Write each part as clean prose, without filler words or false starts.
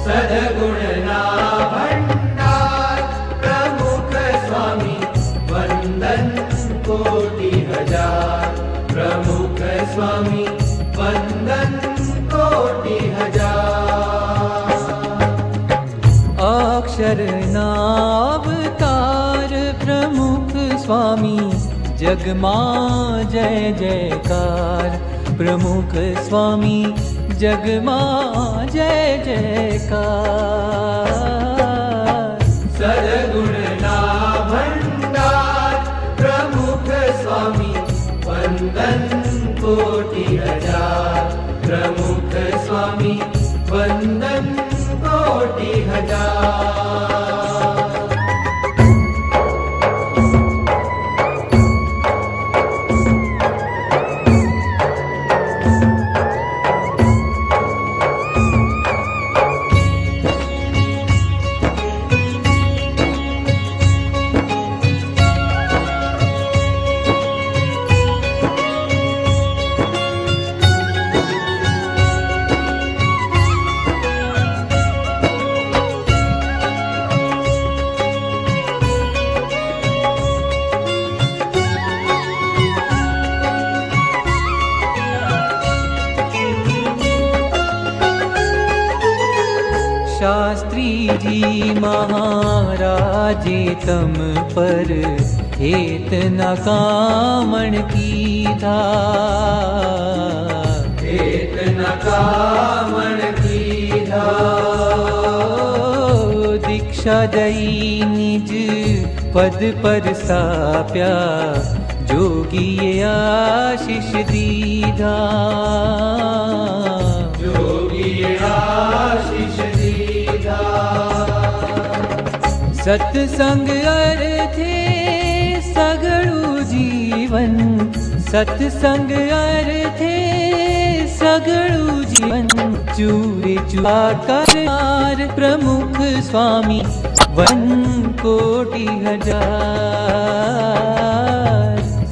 सद्गुणना भंडार प्रमुख स्वामी वंदन कोटि हजार। प्रमुख स्वामी वंदन कोटि हजार। अक्षर नावतार प्रमुख स्वामी जगमा जय जयकार। प्रमुख स्वामी जगमा जय जयकार। सद्गुणना भंडार प्रमुख स्वामी वंदन कोटि हजार। प्रमुख स्वामी वंदन कोटि हजार। शास्त्री जी महाराजे तम पर हेत न कामण कीधा। हेत न कामण कीधा। दीक्षा दई निज पद पर स्थाप्या जोगी आशीष दीधा। जोगी आशीष दीधा। सत्संग अर्थे सगळु जीवन। सत्संग अर्थे सगळु जीवन। चूरे चुआ कर प्रमुख स्वामी वन कोटि हजार।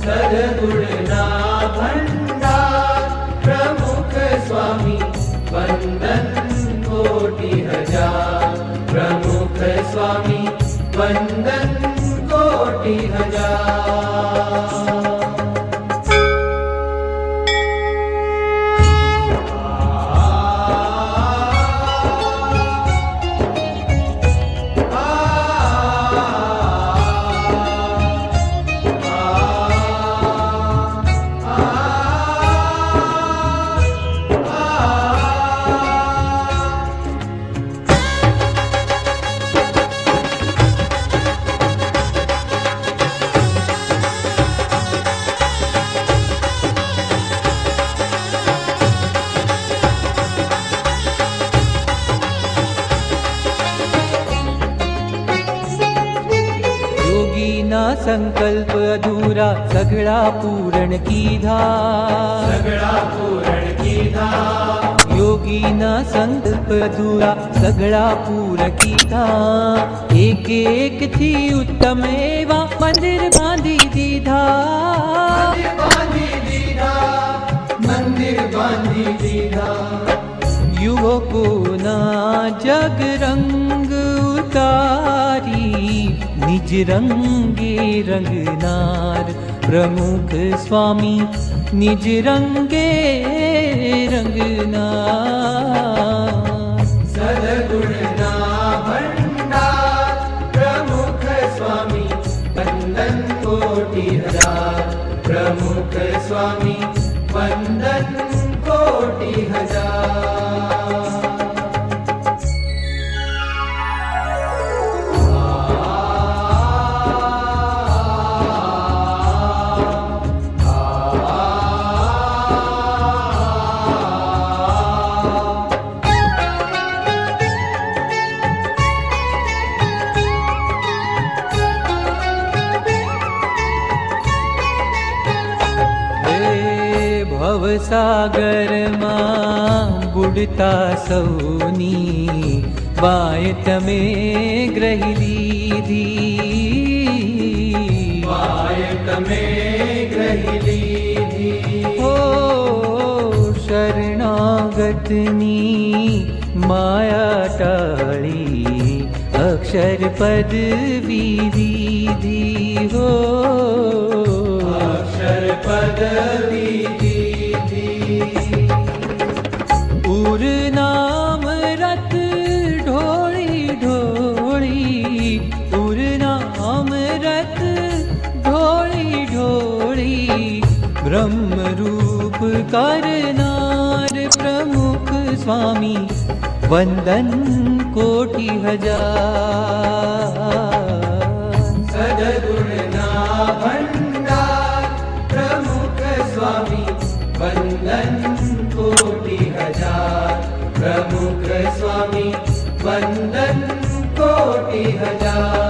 सद्गुणना भंडार प्रमुख स्वामी वंदन कोटि हजार। प्रमुख स्वामी वंदन कोटि हजार। संकल्प अधूरा सगळा पूर्ण कीधा। सगळा पूर्ण कीधा। योगी ना संकल्प अधूरा सगळा पूर्ण कीधा। एक एक थी उत्तम एवा मंदिर बांधी दीधा। मंदिर बांधी दीधा। मंदिर बांधी दीधा। युवको ना जग रंग उतारी निज रंगे रंगनार। प्रमुख स्वामी निज रंगे रंगनार। सद्गुणना भंडार प्रमुख स्वामी वंदन कोटि हजार। प्रमुख स्वामी वंदन कोटि हजार। भवसागर मां बुडता सौनी वायत में ग्रही लीधी। वायत में ग्रही लीधी। हो शरणा स्वागतनी माया टाळी अक्षर पद विधी हो अक्षर पद विधी उर नाम रत ढोळी ढोळी उर नाम रत ढोळी ढोळी ब्रह्म रूप करनार प्रमुख स्वामी वंदन कोटि हजार सद्गुणना भंडार प्रमुख स्वामी वंदन कोटि हजार प्रमुख स्वामी वंदन कोटि हजार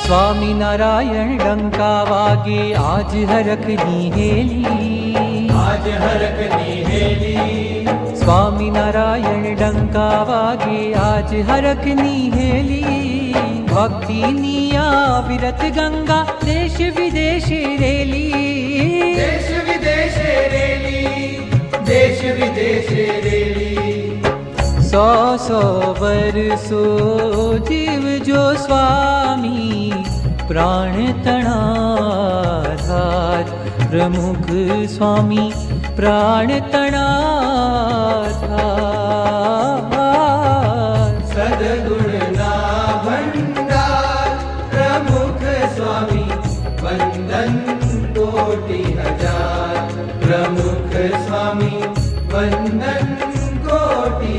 स्वामी नारायण डंका वागे आज हरख निहेली आज हरख निहेली स्वामी नारायण डंका वागे आज हरख निहेली भक्ति निया विरत गंगा देश विदेश रेली देश विदेश रेली देश विदेश रेली 100 वर्षो जीव जो स्वामी प्राण तणाधार प्रमुख स्वामी प्राण तणाधार सद्गुणना भंडार प्रमुख स्वामी वंदन कोटि हजार प्रमुख स्वामी वंदन कोटि